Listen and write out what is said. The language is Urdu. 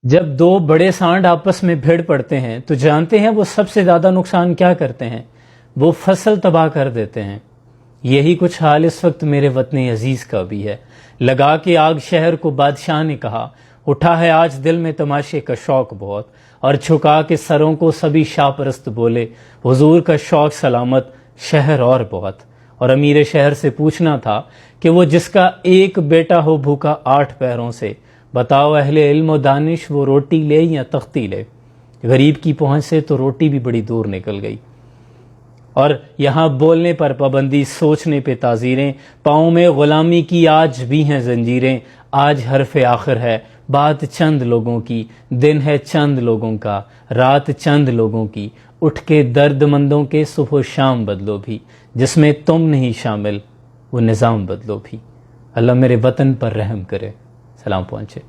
جب دو بڑے سانڈ آپس میں بھیڑ پڑتے ہیں تو جانتے ہیں وہ سب سے زیادہ نقصان کیا کرتے ہیں؟ وہ فصل تباہ کر دیتے ہیں۔ یہی کچھ حال اس وقت میرے وطن عزیز کا بھی ہے۔ لگا کے آگ شہر کو بادشاہ نے کہا، اٹھا ہے آج دل میں تماشے کا شوق بہت، اور چھکا کے سروں کو سبھی شاہ پرست بولے، حضور کا شوق سلامت شہر اور بہت۔ اور امیر شہر سے پوچھنا تھا کہ وہ جس کا ایک بیٹا ہو بھوکا 8 پہروں سے، بتاؤ اہل علم و دانش وہ روٹی لے یا تختی لے؟ غریب کی پہنچ سے تو روٹی بھی بڑی دور نکل گئی۔ اور یہاں بولنے پر پابندی، سوچنے پہ تعزیریں، پاؤں میں غلامی کی آج بھی ہیں زنجیریں۔ آج حرف آخر ہے، بات چند لوگوں کی، دن ہے چند لوگوں کا، رات چند لوگوں کی۔ اٹھ کے درد مندوں کے صبح و شام بدلو بھی، جس میں تم نہیں شامل وہ نظام بدلو بھی۔ اللہ میرے وطن پر رحم کرے۔ سلام پہنچے۔